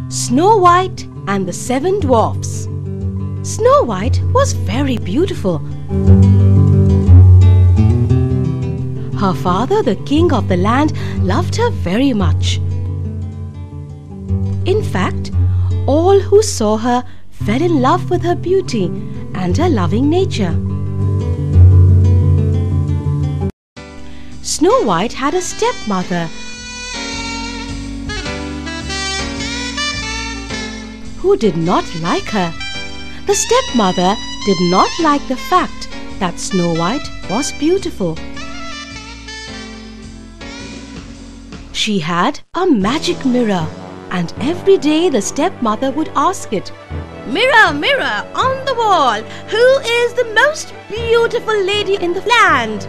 Snow White and the Seven Dwarfs. Snow White was very beautiful. Her father, the king of the land, loved her very much. In fact, all who saw her fell in love with her beauty and her loving nature. Snow White had a stepmother who did not like her. The stepmother did not like the fact that Snow White was beautiful. She had a magic mirror, and every day the stepmother would ask it, "Mirror, mirror on the wall, who is the most beautiful lady in the land?"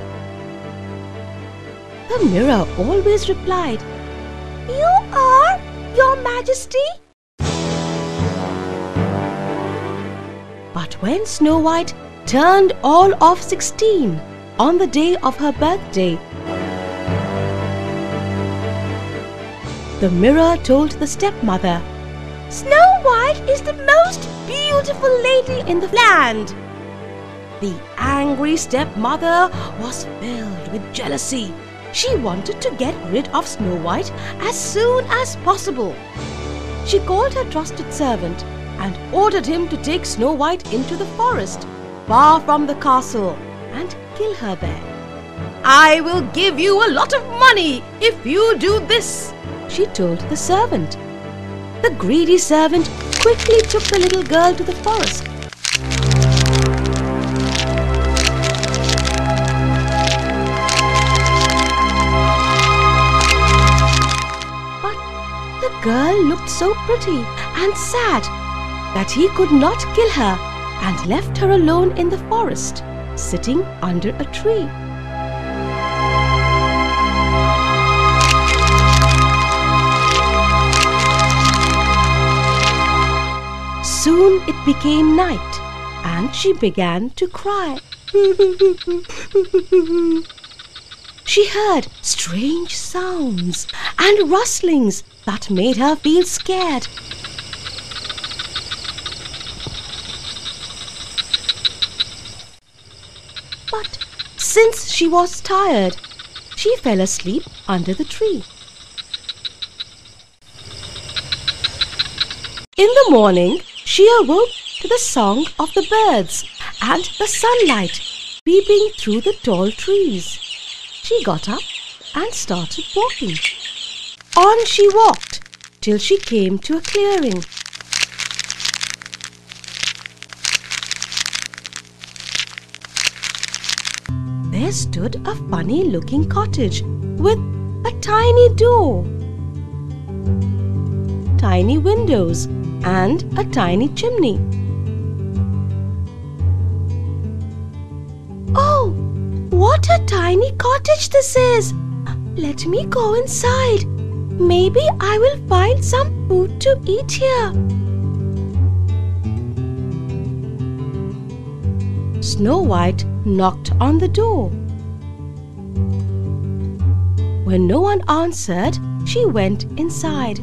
The mirror always replied, "You are, Your Majesty." But when Snow White turned all of 16 on the day of her birthday, the mirror told the stepmother, "Snow White is the most beautiful lady in the land." The angry stepmother was filled with jealousy. She wanted to get rid of Snow White as soon as possible. She called her trusted servant and ordered him to take Snow White into the forest, far from the castle, and kill her there. "I will give you a lot of money if you do this," she told the servant. The greedy servant quickly took the little girl to the forest. But the girl looked so pretty and sad that he could not kill her and left her alone in the forest, sitting under a tree. Soon it became night, and she began to cry. She heard strange sounds and rustlings that made her feel scared. But since she was tired, she fell asleep under the tree. In the morning, she awoke to the song of the birds and the sunlight peeping through the tall trees. She got up and started walking. On she walked till she came to a clearing. There stood a funny-looking cottage with a tiny door, tiny windows, and a tiny chimney. "Oh, what a tiny cottage this is! Let me go inside. Maybe I will find some food to eat here." Snow White knocked on the door. When no one answered, she went inside.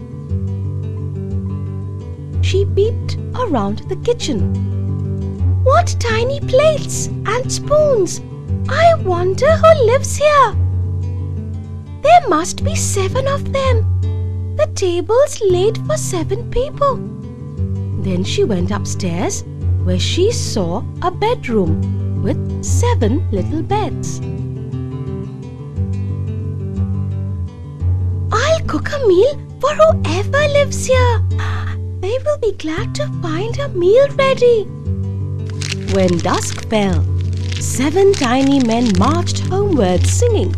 She peeped around the kitchen. "What tiny plates and spoons! I wonder who lives here. There must be 7 of them. The table's laid for 7 people." Then she went upstairs, where she saw a bedroom with 7 little beds. "I'll cook a meal for whoever lives here. They will be glad to find a meal ready." When dusk fell, 7 tiny men marched homeward singing,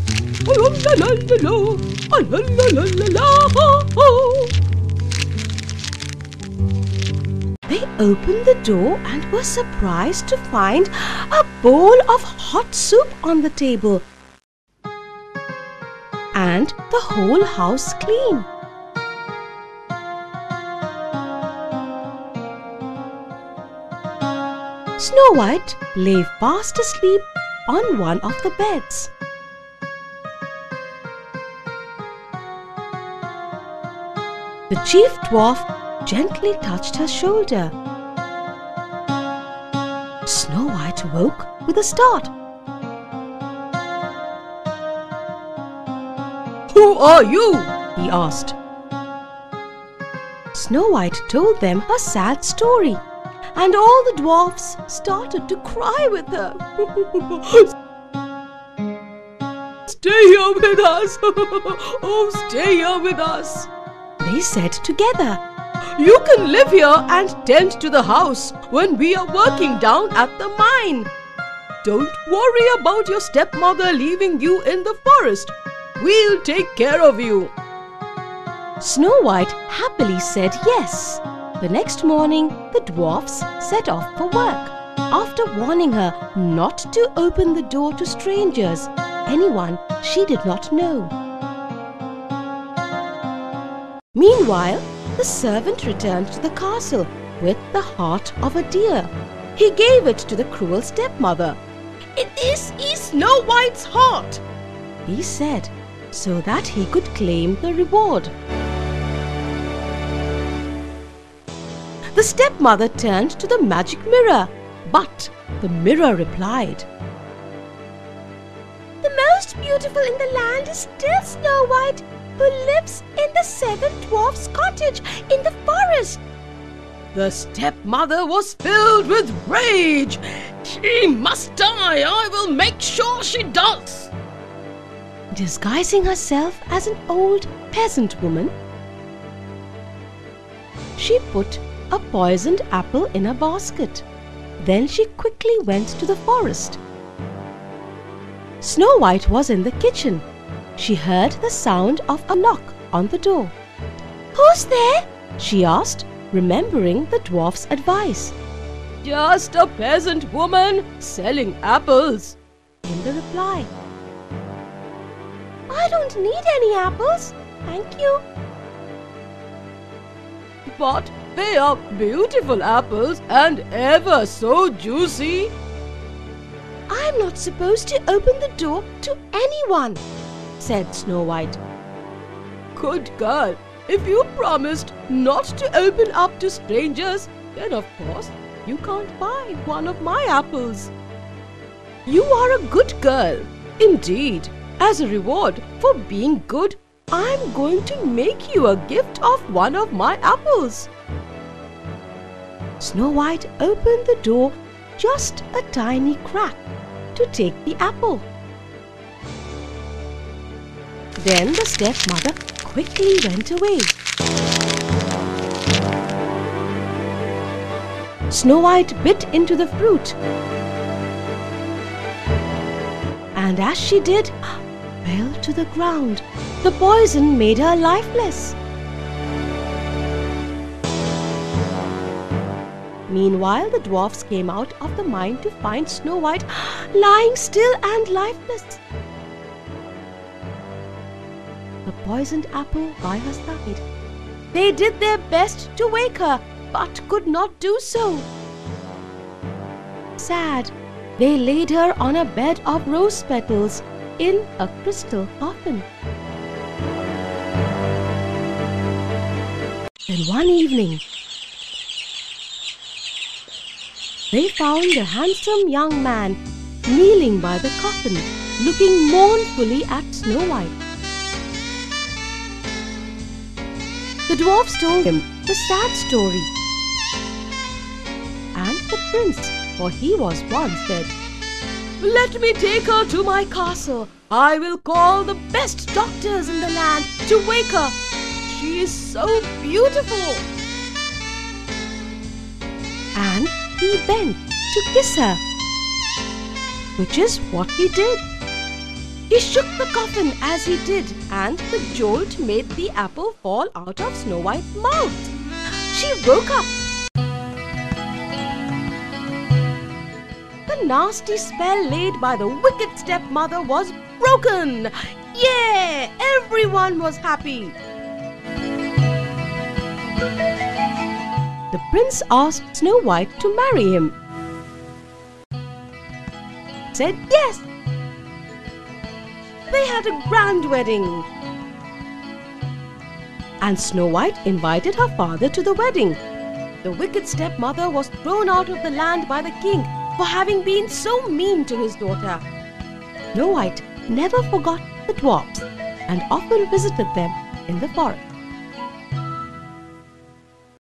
They opened the door and were surprised to find a bowl of hot soup on the table and the whole house clean. Snow White lay fast asleep on one of the beds. The chief dwarf gently touched her shoulder. Snow White woke with a start. "Who are you?" he asked. Snow White told them her sad story, and all the dwarfs started to cry with her. "Stay here with us! Oh, stay here with us!" they said together. "You can live here and tend to the house when we are working down at the mine. Don't worry about your stepmother leaving you in the forest. We'll take care of you." Snow White happily said yes. The next morning, the dwarfs set off for work, after warning her not to open the door to strangers, anyone she did not know. Meanwhile, the servant returned to the castle with the heart of a deer. He gave it to the cruel stepmother. "This is Snow White's heart," he said, so that he could claim the reward. The stepmother turned to the magic mirror, but the mirror replied, "The most beautiful in the land is still Snow White, who lives in the 7th dwarf's cottage in the forest." The stepmother was filled with rage. "She must die! I will make sure she does!" Disguising herself as an old peasant woman, she put a poisoned apple in a basket. Then she quickly went to the forest. Snow White was in the kitchen. She heard the sound of a knock on the door. "Who's there?" she asked, remembering the dwarf's advice. "Just a peasant woman selling apples," came the reply. "I don't need any apples, thank you." "But they are beautiful apples and ever so juicy." "I'm not supposed to open the door to anyone," said Snow White. "Good girl, if you promised not to open up to strangers, then of course you can't buy one of my apples." "You are a good girl. Indeed, as a reward for being good, I'm going to make you a gift of one of my apples." Snow White opened the door just a tiny crack to take the apple. Then the stepmother quickly went away. Snow White bit into the fruit, and as she did, fell to the ground. The poison made her lifeless. Meanwhile, the dwarfs came out of the mine to find Snow White lying still and lifeless, the poisoned apple by her side. They did their best to wake her, but could not do so. Sad, they laid her on a bed of rose petals in a crystal coffin. Then one evening, they found a handsome young man kneeling by the coffin, looking mournfully at Snow White. The dwarfs told him the sad story, and the prince, for he was one, said, "Let me take her to my castle. I will call the best doctors in the land to wake her. She is so beautiful." And he bent to kiss her, which is what he did. He shook the coffin as he did, and the jolt made the apple fall out of Snow White's mouth. She woke up. The nasty spell laid by the wicked stepmother was broken. Yeah! Everyone was happy. The prince asked Snow White to marry him. Said yes. They had a grand wedding. and Snow White invited her father to the wedding. The wicked stepmother was thrown out of the land by the king for having been so mean to his daughter. Snow White never forgot the dwarfs and often visited them in the forest.